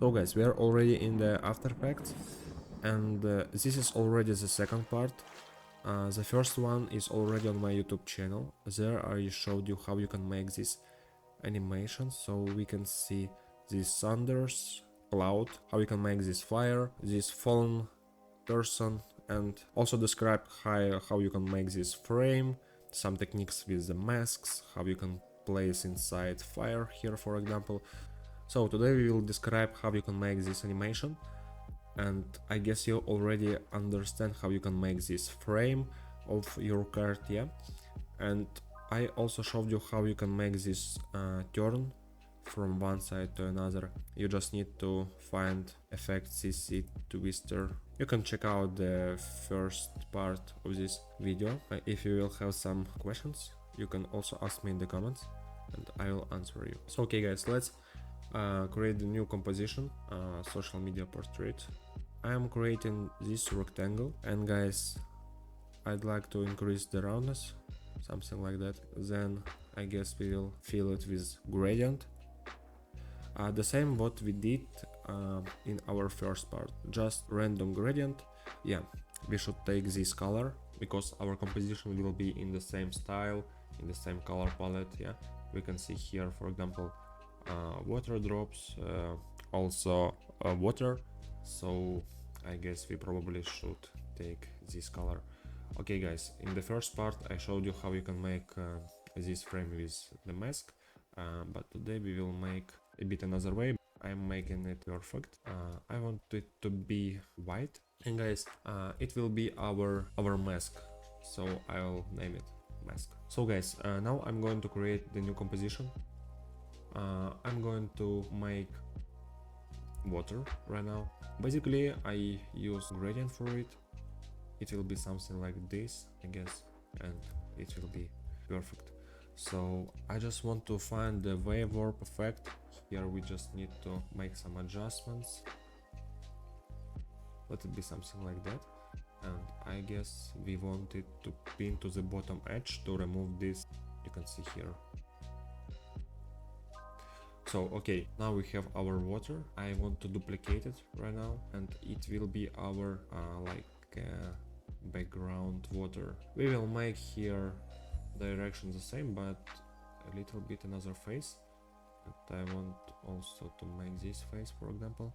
So guys, we are already in the After Effects, and this is already the second part. The first one is already on my YouTube channel. There I showed you how you can make this animation, so we can see this thunders, cloud, how you can make this fire, this fallen person, and also describe how you can make this frame, some techniques with the masks, how you can place inside fire here, for example. So today we will describe how you can make this animation, and I guess you already understand how you can make this frame of your card, yeah. And I also showed you how you can make this turn from one side to another. You just need to find effect CC twister. You can check out the first part of this video. If you will have some questions, you can also ask me in the comments and I will answer you. So okay guys, let's create a new composition, social media portrait. I am creating this rectangle, and guys, I'd like to increase the roundness, something like that. Then I guess we will fill it with gradient. The same what we did in our first part, just random gradient. Yeah, we should take this color because our composition will be in the same style, in the same color palette. Yeah, we can see here, for example, water drops, also water. So I guess we probably should take this color. Okay guys, in the first part I showed you how you can make this frame with the mask, but today we will make a bit another way. I'm making it perfect. I want it to be white, and guys, it will be our mask, so I'll name it mask. So guys, now I'm going to create the new composition. I'm going to make water right now. Basically I use gradient for it. It will be something like this, I guess, and it will be perfect. So I just want to find the wave warp effect. Here we just need to make some adjustments. Let it be something like that. And I guess we want it to pin to the bottom edge to remove this. You can see here. So okay, now we have our water. I want to duplicate it right now, and it will be our background water. We will make here direction the same, but a little bit another face. And I want also to make this face, for example,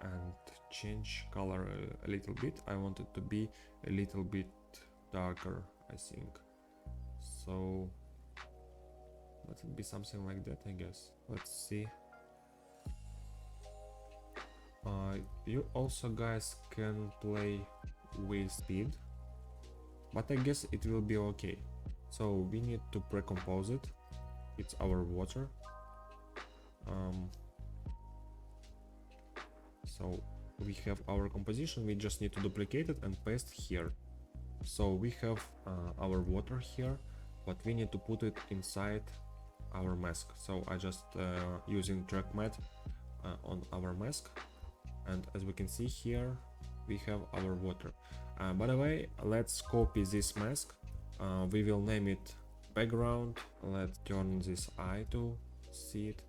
and change color a little bit. I want it to be a little bit darker, I think. So let it be something like that, I guess. Let's see. You also guys can play with speed, but I guess it will be okay. So we need to pre-compose it. It's our water. So we have our composition, we just need to duplicate it and paste here. So we have our water here, but we need to put it inside our mask. So I just using track mat on our mask, and as we can see here we have our water. By the way, let's copy this mask. We will name it background. Let's turn this eye to see it,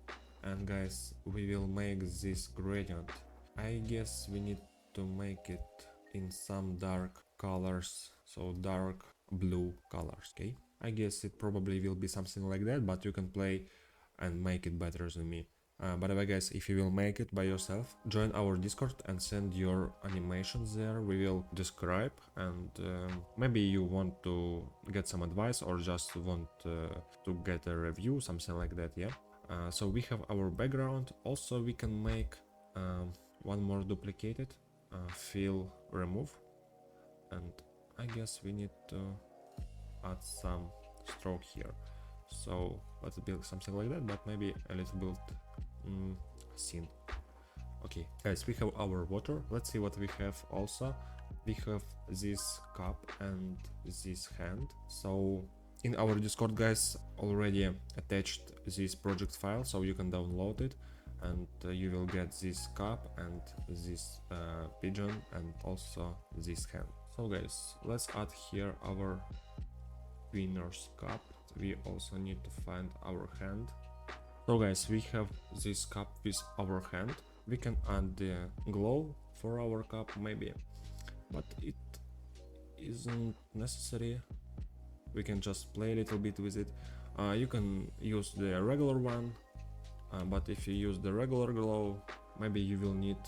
and guys, we will make this gradient. I guess we need to make it in some dark colors, so dark blue colors. Okay, I guess it probably will be something like that, but you can play and make it better than me. By the way guys, if you will make it by yourself, join our Discord and send your animations there. We will describe, and maybe you want to get some advice or just want to get a review, something like that, yeah. So we have our background. Also we can make one more duplicated, fill remove, and I guess we need to add some stroke here. So let's build something like that, but maybe a little bit thin. Okay guys, we have our water. Let's see what we have. Also we have this cup and this hand. So in our Discord guys already attached this project file, so you can download it, and you will get this cup and this pigeon and also this hand. So guys, let's add here our winner's cup. We also need to find our hand. So guys, we have this cup with our hand. We can add the glow for our cup maybe, but it isn't necessary. We can just play a little bit with it. You can use the regular one, but if you use the regular glow, maybe you will need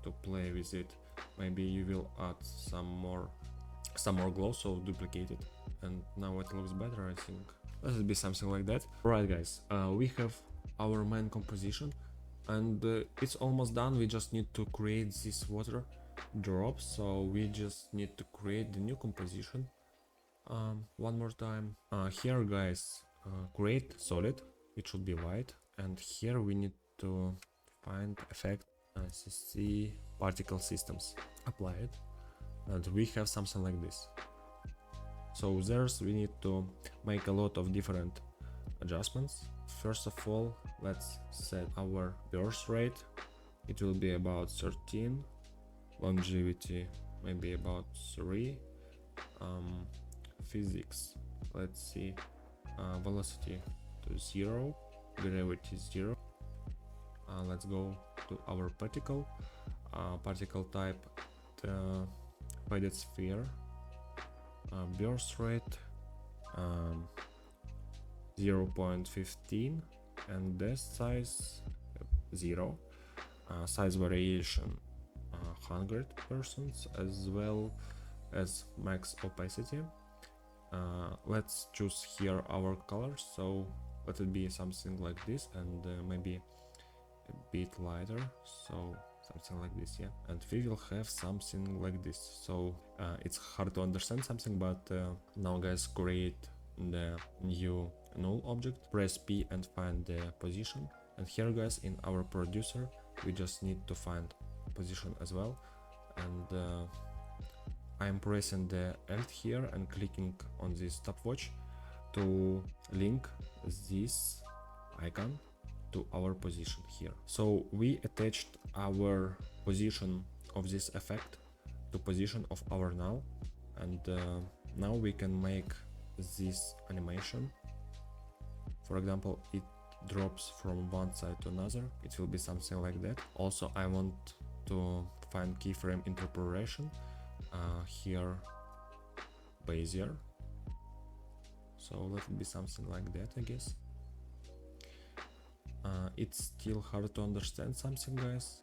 to play with it. Maybe you will add some more glow, so duplicate it, and now it looks better, I think. Let it be something like that. Right guys, we have our main composition, and it's almost done. We just need to create this water drop, so we just need to create the new composition. One more time. Here guys, create solid, it should be white, and here we need to find effect CC particle systems, apply it, and we have something like this. So there's we need to make a lot of different adjustments. First of all, let's set our burst rate. It will be about 13, longevity maybe about 3, physics, let's see, velocity to 0, gravity 0. Let's go to our particle, particle type, the faded sphere, burst rate 0.15, and depth size 0, size variation 100%, as well as max opacity. Let's choose here our colors, so let it be something like this, and maybe a bit lighter, so something like this, yeah. And we will have something like this. So it's hard to understand something, but now guys, create the new null object, press P and find the position, and here guys, in our producer we just need to find position as well, and I'm pressing the Alt here and clicking on this stopwatch to link this icon to our position here. So we attached our position of this effect to position of our null, and now we can make this animation. For example, it drops from one side to another, it will be something like that. Also, I want to find keyframe interpolation, here Bezier, so let it be something like that, I guess. It's still hard to understand something guys,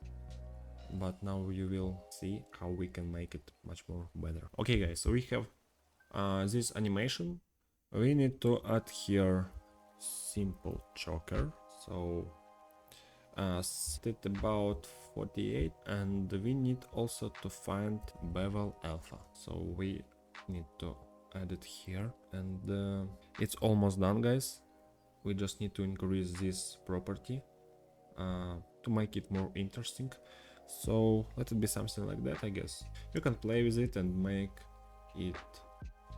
but now you will see how we can make it much more better. Okay guys, so we have this animation. We need to add here simple choker, so set it about 48, and we need also to find bevel alpha, so we need to add it here, and it's almost done guys. We just need to increase this property to make it more interesting, so let it be something like that, I guess. You can play with it and make it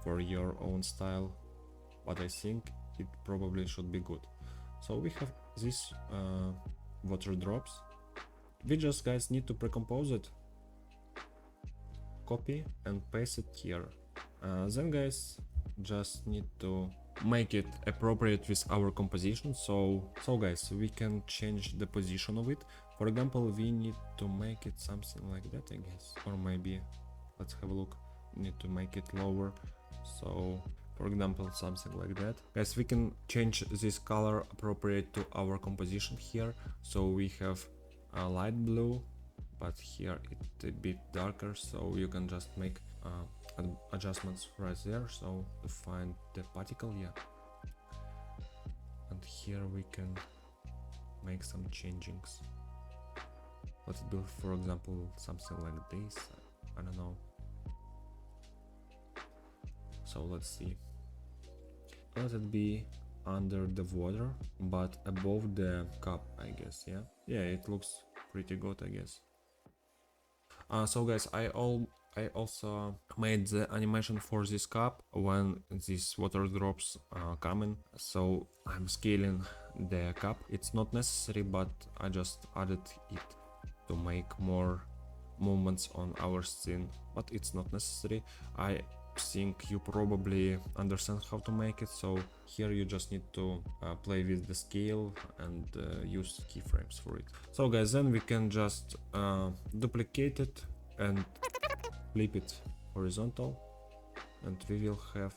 for your own style, but I think it probably should be good. So we have this water drops. We just guys need to pre-compose it, copy and paste it here. Then guys, just need to make it appropriate with our composition. So guys, we can change the position of it. For example, we need to make it something like that, I guess, or maybe let's have a look. Need to make it lower, so for example something like that. Guys, we can change this color appropriate to our composition here. So we have a light blue, but here it's a bit darker, so you can just make adjustments right there, so to find the particle, yeah. And here we can make some changings. Let's do, for example, something like this, I don't know. So let's see, let it be under the water but above the cup, I guess, yeah. Yeah, it looks pretty good, I guess. So guys, I also made the animation for this cup when these water drops coming, so I'm scaling the cup. It's not necessary, but I just added it to make more movements on our scene, but it's not necessary. I think you probably understand how to make it, so here you just need to play with the scale and use keyframes for it. So guys, then we can just duplicate it and flip it horizontal, and we will have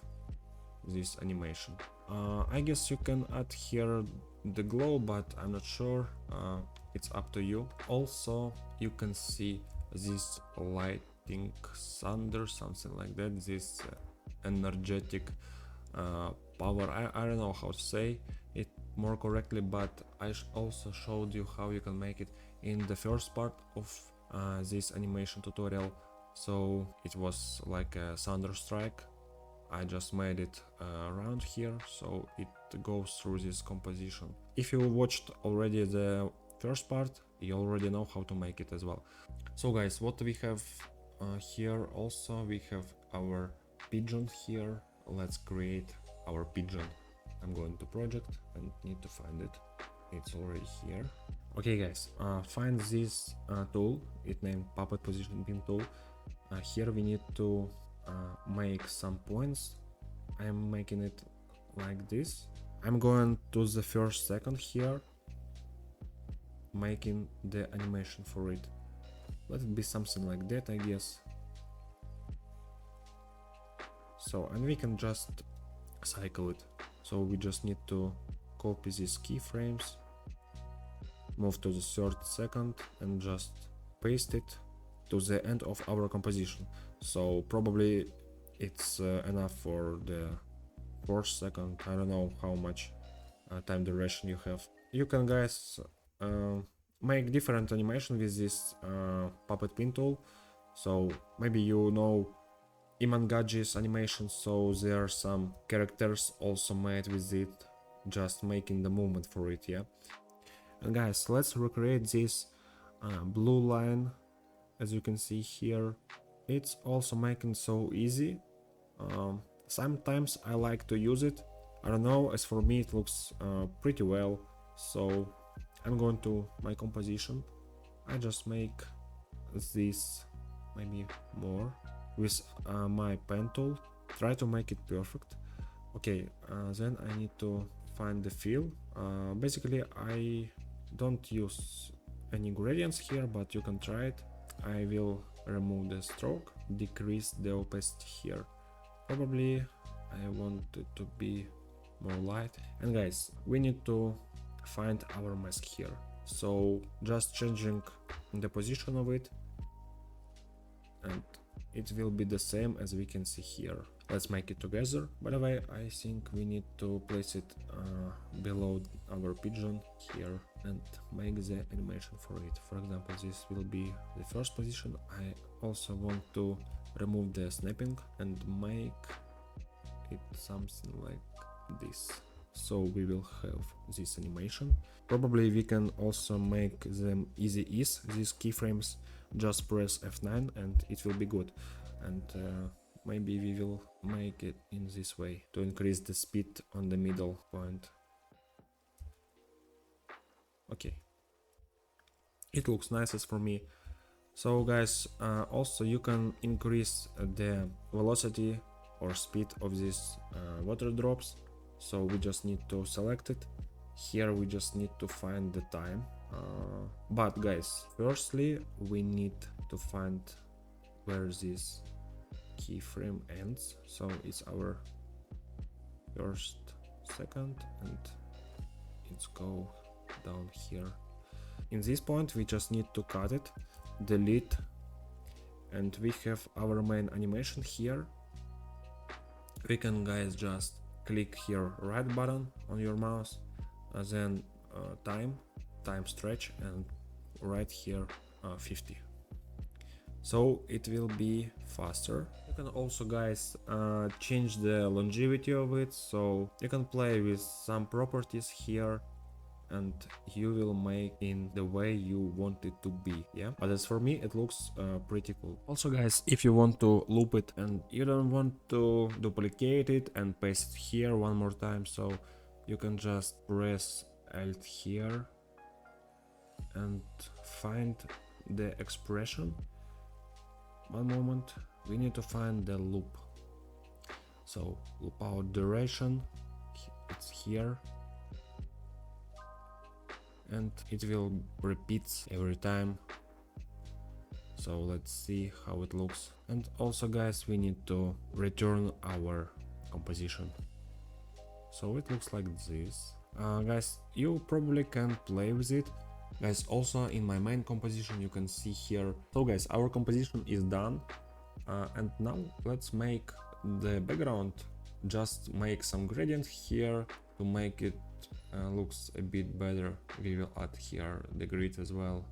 this animation. I guess you can add here the glow, but I'm not sure, it's up to you. Also, you can see this lighting thunder, something like that, this energetic power. I don't know how to say it more correctly, but I also showed you how you can make it in the first part of this animation tutorial. So it was like a thunder strike. I just made it around here, so it goes through this composition. If you watched already the first part, you already know how to make it as well. So guys, what we have here also, we have our pigeon here. Let's create our pigeon. I'm going to project and need to find it. It's already here. Okay guys, find this tool, it named puppet position pin tool. Here we need to make some points. I'm making it like this. I'm going to the first second here, making the animation for it. Let it be something like that, I guess. So, and we can just cycle it. So we just need to copy these keyframes, move to the third second and just paste it to the end of our composition. So probably it's enough for the fourth second. I don't know how much time duration you have. You can guys make different animation with this puppet pin tool. So maybe you know Imangaji's animation, so there are some characters also made with it, just making the movement for it, yeah. And guys, let's recreate this blue line. As you can see here, it's also making so easy. Sometimes I like to use it. I don't know, as for me it looks pretty well. So I'm going to my composition. I just make this maybe more with my pen tool. Try to make it perfect. Okay, then I need to find the fill. Basically I don't use any gradients here, but you can try it. I will remove the stroke, decrease the opacity here. Probably I want it to be more light. And guys, we need to find our mask here. So just changing the position of it, and it will be the same as we can see here. Let's make it together. By the way, I think we need to place it below our pigeon here and make the animation for it. For example, this will be the first position. I also want to remove the snapping and make it something like this. So we will have this animation. Probably we can also make them easy ease, these keyframes. Just press F9 and it will be good. And maybe we will make it in this way to increase the speed on the middle point. Okay, it looks nice as for me. So guys, also you can increase the velocity or speed of these water drops. So we just need to select it. Here we just need to find the time. But guys, firstly we need to find where this keyframe ends. So it's our first second and it's go down here. In this point we just need to cut it, delete, and we have our main animation here. We can guys just click here right button on your mouse, then time stretch, and right here 50. So it will be faster. You can also guys change the longevity of it, so you can play with some properties here and you will make in the way you want it to be, yeah. But as for me it looks pretty cool. Also guys, if you want to loop it and you don't want to duplicate it and paste it here one more time, so you can just press Alt here and find the expression. One moment, we need to find the loop. So loop out duration, it's here, and it will repeat every time. So let's see how it looks. And also guys, we need to return our composition. So it looks like this. Guys, you probably can play with it. Guys, also in my main composition you can see here. So guys, our composition is done. And now let's make the background. Just make some gradient here to make it looks a bit better. We will add here the grid as well.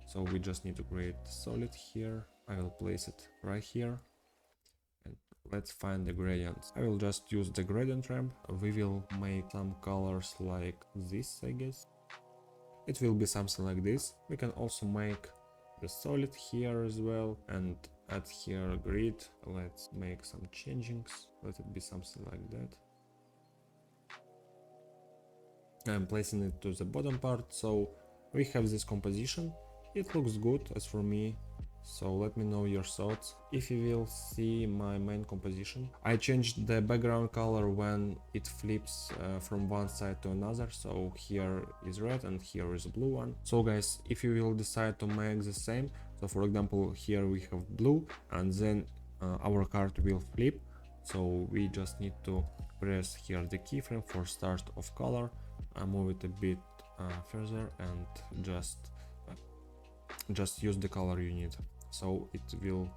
So we just need to create solid here. I will place it right here. And let's find the gradients. I will just use the gradient ramp. We will make some colors like this, I guess. It will be something like this. We can also make the solid here as well and add here a grid. Let's make some changings. Let it be something like that. I'm placing it to the bottom part, so we have this composition. It looks good as for me, so let me know your thoughts. If you will see my main composition, I changed the background color when it flips from one side to another, so here is red and here is blue one. So guys, if you will decide to make the same, so for example here we have blue and then our card will flip, so we just need to press here the keyframe for start of color, move it a bit further and just use the color you need, so it will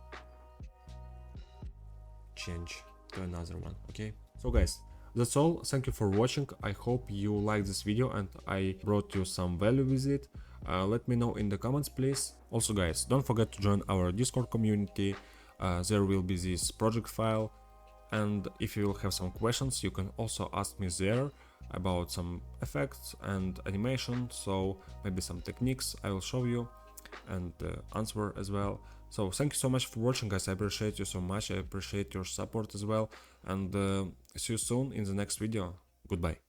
change to another one. Okay, so guys, that's all. Thank you for watching. I hope you liked this video and I brought you some value with it. Let me know in the comments, please. Also guys, don't forget to join our Discord community. There will be this project file, and if you will have some questions you can also ask me there about some effects and animation, so maybe some techniques I will show you and answer as well. So thank you so much for watching, guys. I appreciate you so much. I appreciate your support as well, and see you soon in the next video. Goodbye.